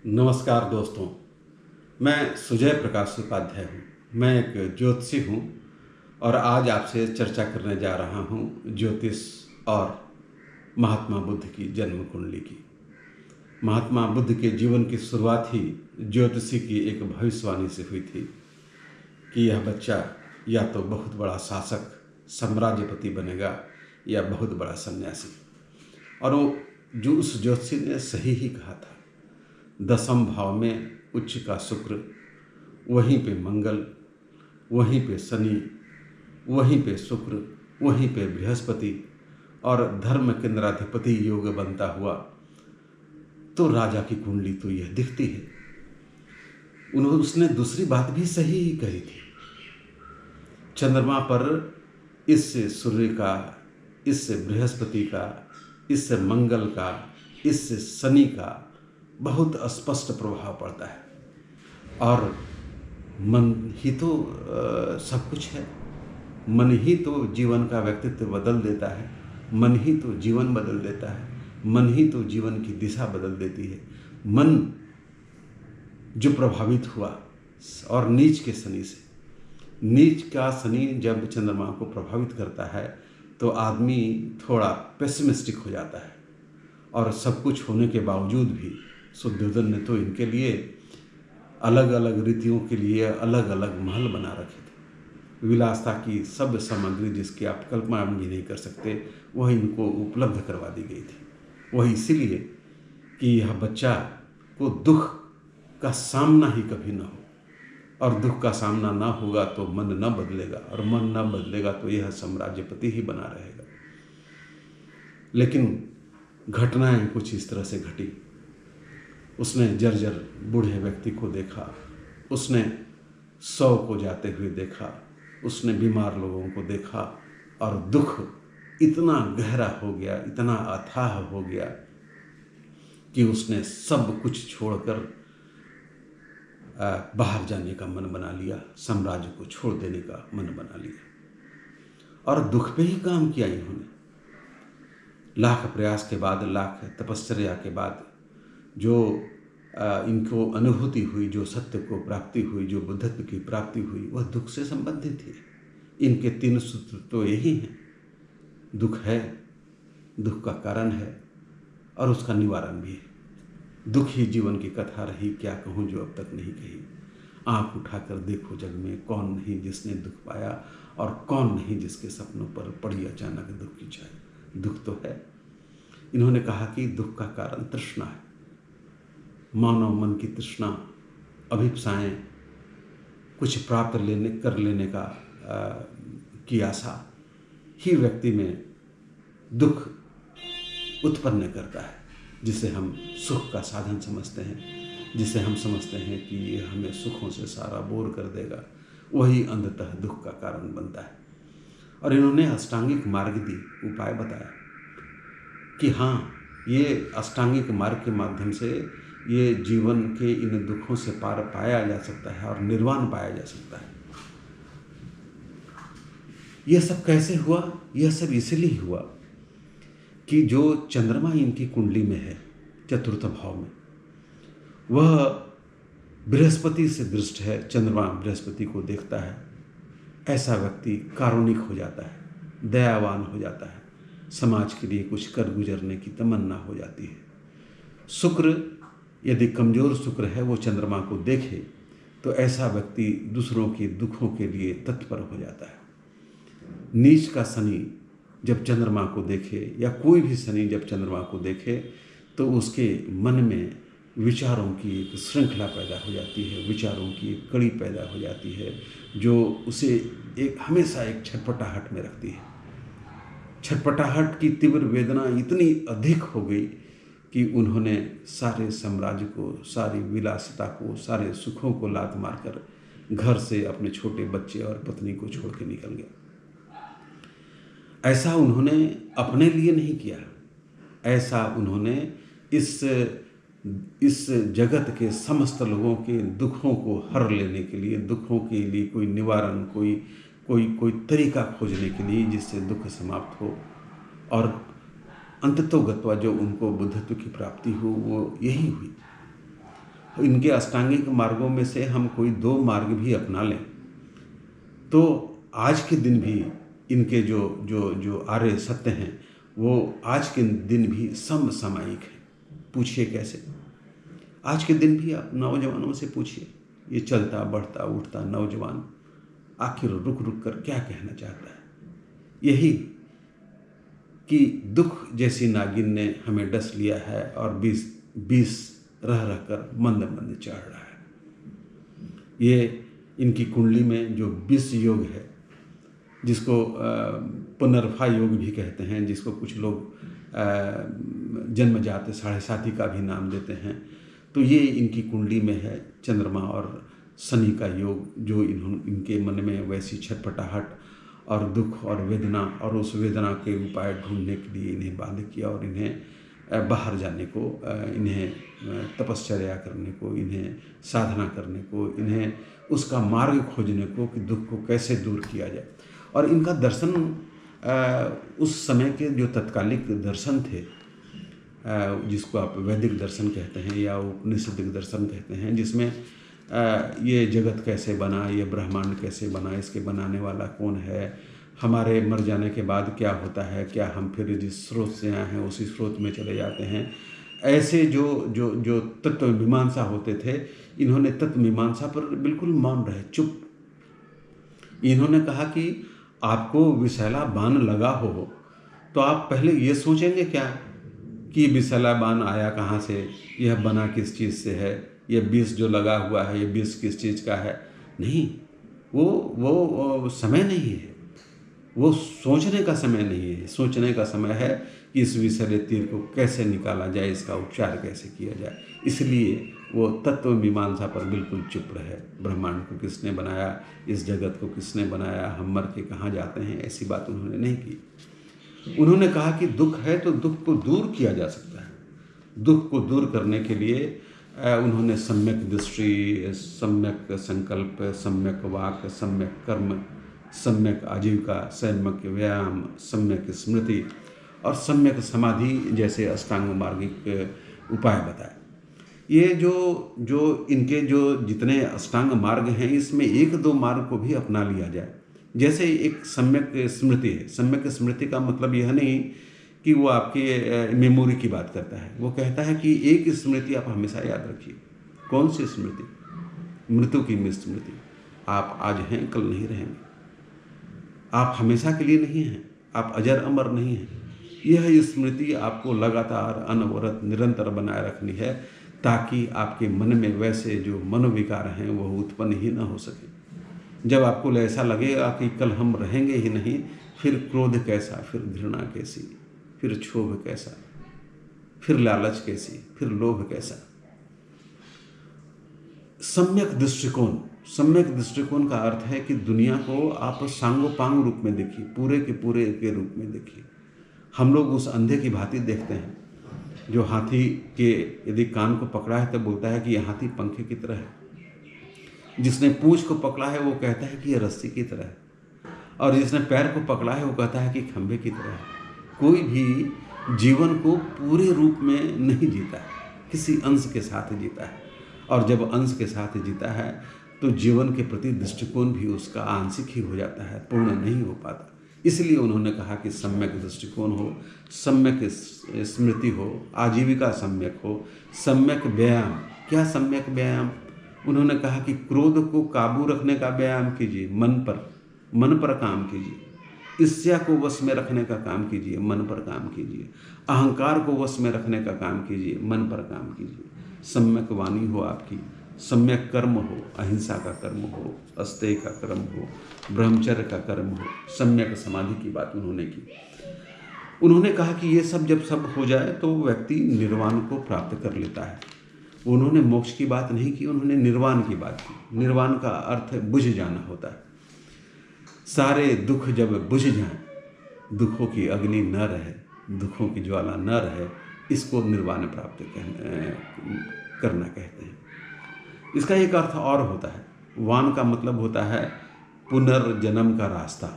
नमस्कार दोस्तों। मैं सुजय प्रकाश उपाध्याय हूँ। मैं एक ज्योतिषी हूँ और आज आपसे चर्चा करने जा रहा हूँ ज्योतिष और महात्मा बुद्ध की जन्म कुंडली की। महात्मा बुद्ध के जीवन की शुरुआत ही ज्योतिषी की एक भविष्यवाणी से हुई थी कि यह बच्चा या तो बहुत बड़ा शासक साम्राज्यपति बनेगा या बहुत बड़ा सन्यासी। और वो जो उस ज्योतिषी ने सही ही कहा था। दसम भाव में उच्च का शुक्र, वहीं पे मंगल, वहीं पे शनि, वहीं पे शुक्र, वहीं पे बृहस्पति और धर्म केंद्राधिपति योग बनता हुआ तो राजा की कुंडली तो यह दिखती है। उसने दूसरी बात भी सही ही कही थी। चंद्रमा पर इससे सूर्य का, इससे बृहस्पति का, इससे मंगल का, इससे शनि का बहुत स्पष्ट प्रभाव पड़ता है। और मन ही तो सब कुछ है। मन ही तो जीवन का व्यक्तित्व बदल देता है। मन ही तो जीवन बदल देता है। मन ही तो जीवन की दिशा बदल देती है। मन जो प्रभावित हुआ और नीच के शनि से, नीच का शनि जब चंद्रमा को प्रभावित करता है तो आदमी थोड़ा पेसिमिस्टिक हो जाता है। और सब कुछ होने के बावजूद भी शुद्धोधन ने तो इनके लिए अलग अलग रीतियों के लिए अलग अलग महल बना रखे थे। विलासता की सब सामग्री जिसकी आप कल्पना भी नहीं कर सकते वह इनको उपलब्ध करवा दी गई थी। वह इसीलिए कि यह बच्चा को दुख का सामना ही कभी ना हो। और दुख का सामना ना होगा तो मन न बदलेगा, और मन न बदलेगा तो यह साम्राज्यपति ही बना रहेगा। लेकिन घटनाएं कुछ इस तरह से घटी। उसने जर्जर बूढ़े व्यक्ति को देखा, उसने 100 को जाते हुए देखा, उसने बीमार लोगों को देखा और दुख इतना गहरा हो गया, इतना अथाह हो गया कि उसने सब कुछ छोड़कर बाहर जाने का मन बना लिया, साम्राज्य को छोड़ देने का मन बना लिया। और दुख पे ही काम किया इन्होंने। लाख प्रयास के बाद, लाख तपश्चर्या के बाद जो इनको अनुभूति हुई, जो सत्य को प्राप्ति हुई, जो बुद्धत्व की प्राप्ति हुई, वह दुख से संबंधित है। इनके 3 सूत्र तो यही हैं। दुख है, दुख का कारण है और उसका निवारण भी है। दुख ही जीवन की कथा रही, क्या कहूँ जो अब तक नहीं कही। आँख उठाकर देखो जग में, कौन नहीं जिसने दुख पाया और कौन नहीं जिसके सपनों पर पड़ी अचानक दुख की छाया। दुख तो है। इन्होंने कहा कि दुख का कारण तृष्णा है। मानव मन की तृष्णा, अभिप्साएं, कुछ प्राप्त कर लेने का की आशा ही व्यक्ति में दुख उत्पन्न करता है, जिसे हम सुख का साधन समझते हैं, जिसे हम समझते हैं कि ये हमें सुखों से सारा बोर कर देगा। वही अंततः दुख का कारण बनता है। और इन्होंने अष्टांगिक मार्ग दी, उपाय बताया कि हाँ, ये अष्टांगिक मार्ग के माध्यम से ये जीवन के इन दुखों से पार पाया जा सकता है और निर्वाण पाया जा सकता है। यह सब कैसे हुआ? यह सब इसलिए हुआ कि जो चंद्रमा इनकी कुंडली में है, चतुर्थ भाव में, वह बृहस्पति से दृष्ट है। चंद्रमा बृहस्पति को देखता है। ऐसा व्यक्ति कारुणिक हो जाता है, दयावान हो जाता है, समाज के लिए कुछ कर गुजरने की तमन्ना हो जाती है। शुक्र यदि कमज़ोर शुक्र है, वो चंद्रमा को देखे तो ऐसा व्यक्ति दूसरों के दुखों के लिए तत्पर हो जाता है। नीच का शनि जब चंद्रमा को देखे, या कोई भी शनि जब चंद्रमा को देखे, तो उसके मन में विचारों की एक श्रृंखला पैदा हो जाती है, विचारों की एक कड़ी पैदा हो जाती है, जो उसे हमेशा एक छटपटाहट में रखती है। छटपटाहट की तीव्र वेदना इतनी अधिक हो गई कि उन्होंने सारे साम्राज्य को, सारी विलासिता को, सारे सुखों को लात मारकर घर से अपने छोटे बच्चे और पत्नी को छोड़ के निकल गए। ऐसा उन्होंने अपने लिए नहीं किया, ऐसा उन्होंने इस जगत के समस्त लोगों के दुखों को हर लेने के लिए, दुखों के लिए कोई निवारण, कोई तरीका खोजने के लिए जिससे दुख समाप्त हो और अंततोगत्वा जो उनको बुद्धत्व की प्राप्ति हो, वो यही हुई। इनके अष्टांगिक मार्गों में से हम कोई 2 मार्ग भी अपना लें तो आज के दिन भी इनके जो जो जो आर्य सत्य हैं वो आज के दिन भी समसामयिक हैं। पूछिए कैसे? आज के दिन भी आप नौजवानों से पूछिए, ये चलता बढ़ता उठता नौजवान आखिर रुक रुक कर क्या कहना चाहता है? यही कि दुख जैसी नागिन ने हमें डस लिया है और बीस रह रह कर मंद मंद चढ़ रहा है। ये इनकी कुंडली में जो 20 योग है, जिसको पुनर्फा योग भी कहते हैं, जिसको कुछ लोग जन्मजात 7.5 का भी नाम देते हैं, तो ये इनकी कुंडली में है। चंद्रमा और शनि का योग जो इनके मन में वैसी छटपटाहट और दुख और वेदना और उस वेदना के उपाय ढूंढने के लिए इन्हें बाध्य किया और इन्हें बाहर जाने को, इन्हें तपश्चर्या करने को, इन्हें साधना करने को, इन्हें उसका मार्ग खोजने को कि दुख को कैसे दूर किया जाए। और इनका दर्शन उस समय के जो तत्कालिक दर्शन थे, जिसको आप वैदिक दर्शन कहते हैं या उपनिषदिक दर्शन कहते हैं, जिसमें ये जगत कैसे बना, ये ब्रह्मांड कैसे बना, इसके बनाने वाला कौन है, हमारे मर जाने के बाद क्या होता है, क्या हम फिर जिस स्रोत से आए हैं उसी स्रोत में चले जाते हैं, ऐसे जो जो जो तत्व मीमांसा होते थे, इन्होंने तत्व मीमांसा पर बिल्कुल मौन रहे, चुप। इन्होंने कहा कि आपको विषैला बाण लगा हो तो आप पहले ये सोचेंगे क्या कि विषैला बाण आया कहाँ से, यह बना किस चीज़ से है, यह विष जो लगा हुआ है ये विष किस चीज़ का है? नहीं, वो समय नहीं है, वो सोचने का समय नहीं है। सोचने का समय है कि इस विषैले तीर को कैसे निकाला जाए, इसका उपचार कैसे किया जाए। इसलिए वो तत्व मीमांसा पर बिल्कुल चुप रहे। ब्रह्मांड को किसने बनाया, इस जगत को किसने बनाया, हम मर के कहाँ जाते हैं, ऐसी बात उन्होंने नहीं की। उन्होंने कहा कि दुख है तो दुख को दूर किया जा सकता है। दुख को दूर करने के लिए उन्होंने सम्यक दृष्टि, सम्यक संकल्प, सम्यक वाक, सम्यक कर्म, सम्यक आजीविका, सम्यक व्यायाम, सम्यक स्मृति और सम्यक समाधि जैसे अष्टांग मार्गिक उपाय बताए। ये जो इनके जो जितने अष्टांग मार्ग हैं, इसमें 1-2 मार्ग को भी अपना लिया जाए। जैसे एक सम्यक स्मृति है। सम्यक स्मृति का मतलब यह नहीं कि वो आपके मेमोरी की बात करता है। वो कहता है कि एक स्मृति आप हमेशा याद रखिए। कौन सी स्मृति? मृत्यु की स्मृति। आप आज हैं, कल नहीं रहेंगे। आप हमेशा के लिए नहीं हैं, आप अजर अमर नहीं हैं। यह स्मृति आपको लगातार अनवरत निरंतर बनाए रखनी है, ताकि आपके मन में वैसे जो मनोविकार हैं वह उत्पन्न ही न हो सके। जब आपको ऐसा लगेगा कि कल हम रहेंगे ही नहीं, फिर क्रोध कैसा, फिर घृणा कैसी, फिर क्षोभ कैसा, फिर लालच कैसी, फिर लोभ कैसा। सम्यक दृष्टिकोण। सम्यक दृष्टिकोण का अर्थ है कि दुनिया को आप सांगोपांग रूप में देखिए, पूरे के रूप में देखिए। हम लोग उस अंधे की भांति देखते हैं जो हाथी के यदि कान को पकड़ा है तो बोलता है कि यह हाथी पंखे की तरह है। जिसने पूंछ को पकड़ा है वो कहता है कि यह रस्सी की तरह है, और जिसने पैर को पकड़ा है वो कहता है कि खंभे की तरह है। कोई भी जीवन को पूरे रूप में नहीं जीता है, किसी अंश के साथ जीता है। और जब अंश के साथ जीता है तो जीवन के प्रति दृष्टिकोण भी उसका आंशिक ही हो जाता है, पूर्ण नहीं हो पाता। इसलिए उन्होंने कहा कि सम्यक दृष्टिकोण हो, सम्यक स्मृति हो, आजीविका सम्यक हो, सम्यक व्यायाम। क्या सम्यक व्यायाम? उन्होंने कहा कि क्रोध को काबू रखने का व्यायाम कीजिए, मन पर काम कीजिए। ईर्ष्या को वश में रखने का काम कीजिए, मन पर काम कीजिए। अहंकार को वश में रखने का काम कीजिए, मन पर काम कीजिए। सम्यक वाणी हो आपकी, सम्यक कर्म हो, अहिंसा का कर्म हो, अस्तेय का कर्म हो, ब्रह्मचर्य का कर्म हो, सम्यक समाधि की बात उन्होंने की। उन्होंने कहा कि ये सब जब सब हो जाए तो व्यक्ति निर्वाण को प्राप्त कर लेता है। उन्होंने मोक्ष की बात नहीं की, उन्होंने निर्वाण की बात की। निर्वाण का अर्थ बुझ जाना होता है। सारे दुख जब बुझ जाएं, दुखों की अग्नि न रहे, दुखों की ज्वाला न रहे, इसको निर्वाण प्राप्त करना कहते हैं। इसका एक अर्थ और होता है। वान का मतलब होता है पुनर्जन्म का रास्ता,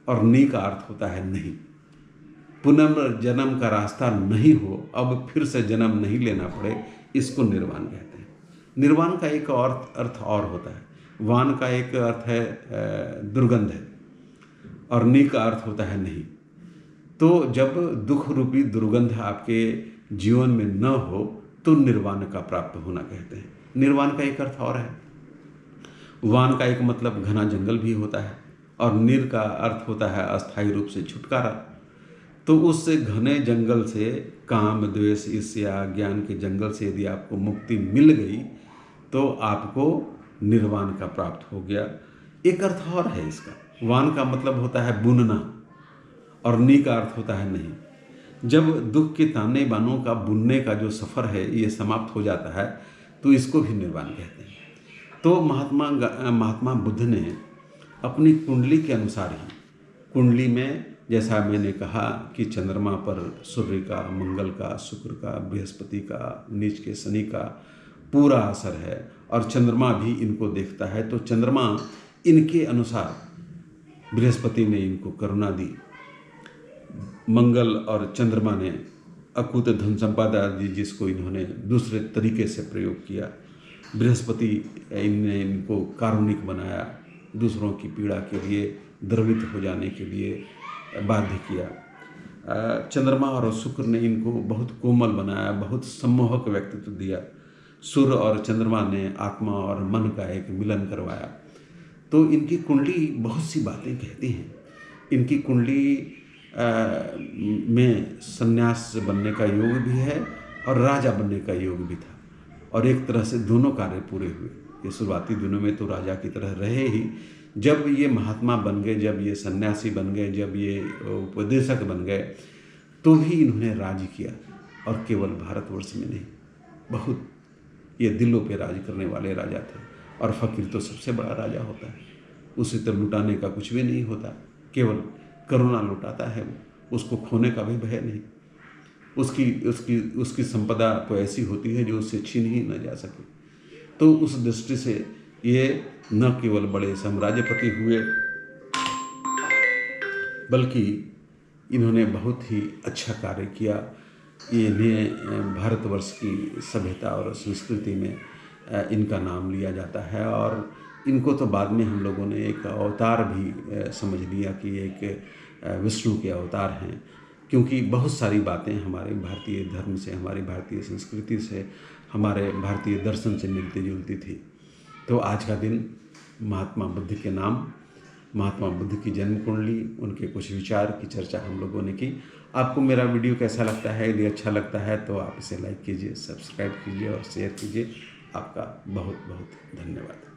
और नी का अर्थ होता है नहीं। पुनर्जन्म का रास्ता नहीं हो, अब फिर से जन्म नहीं लेना पड़े, इसको निर्वाण कहते हैं। निर्वाण का एक और अर्थ और होता है। वान का एक अर्थ है दुर्गंध है, और नी का अर्थ होता है नहीं। तो जब दुख रूपी दुर्गंध आपके जीवन में न हो तो निर्वाण का प्राप्त होना कहते हैं। निर्वाण का एक अर्थ और है। वान का एक मतलब घना जंगल भी होता है, और निर का अर्थ होता है अस्थायी रूप से छुटकारा। तो उस घने जंगल से, काम द्वेष ईर्ष्या ज्ञान के जंगल से यदि आपको मुक्ति मिल गई तो आपको निर्वाण का प्राप्त हो गया। एक अर्थ और है इसका। वान का मतलब होता है बुनना, और नी का अर्थ होता है नहीं। जब दुख के ताने बानों का बुनने का जो सफ़र है ये समाप्त हो जाता है तो इसको भी निर्वाण कहते हैं। तो महात्मा बुद्ध ने अपनी कुंडली के अनुसार ही, कुंडली में जैसा मैंने कहा कि चंद्रमा पर सूर्य का, मंगल का, शुक्र का, बृहस्पति का, नीच के शनि का पूरा असर है, और चंद्रमा भी इनको देखता है। तो चंद्रमा इनके अनुसार, बृहस्पति ने इनको करुणा दी, मंगल और चंद्रमा ने अकूत धन संपदा दी जिसको इन्होंने दूसरे तरीके से प्रयोग किया। बृहस्पति ने इनको कारुणिक बनाया, दूसरों की पीड़ा के लिए, द्रवित हो जाने के लिए बाध्य किया। चंद्रमा और शुक्र ने इनको बहुत कोमल बनाया, बहुत सम्मोहक व्यक्तित्व दिया। सूर्य और चंद्रमा ने आत्मा और मन का एक मिलन करवाया। तो इनकी कुंडली बहुत सी बातें कहती हैं। इनकी कुंडली में संन्यास बनने का योग भी है और राजा बनने का योग भी था, और एक तरह से दोनों कार्य पूरे हुए। ये शुरुआती दिनों में तो राजा की तरह रहे ही, जब ये महात्मा बन गए, जब ये सन्यासी बन गए, जब ये उपदेशक बन गए, तो भी इन्होंने राज किया। और केवल भारतवर्ष में नहीं, बहुत ये दिलों पे राज करने वाले राजा थे। और फ़कीर तो सबसे बड़ा राजा होता है, उसे तो लुटाने का कुछ भी नहीं होता, केवल करुणा लुटाता है वो, उसको खोने का भी भय नहीं। उसकी संपदा तो ऐसी होती है जो उससे छीन ही न जा सके। तो उस दृष्टि से ये न केवल बड़े साम्राज्यपति हुए, बल्कि इन्होंने बहुत ही अच्छा कार्य किया। इन्हें भारतवर्ष की सभ्यता और संस्कृति में इनका नाम लिया जाता है, और इनको तो बाद में हम लोगों ने एक अवतार भी समझ लिया कि एक विष्णु के अवतार हैं, क्योंकि बहुत सारी बातें हमारे भारतीय धर्म से, हमारी भारतीय संस्कृति से, हमारे भारतीय दर्शन से मिलती जुलती थी। तो आज का दिन महात्मा बुद्ध के नाम, महात्मा बुद्ध की जन्म कुंडली, उनके कुछ विचार की चर्चा हम लोगों ने की। आपको मेरा वीडियो कैसा लगता है? यदि अच्छा लगता है तो आप इसे लाइक कीजिए, सब्सक्राइब कीजिए और शेयर कीजिए। आपका बहुत बहुत धन्यवाद।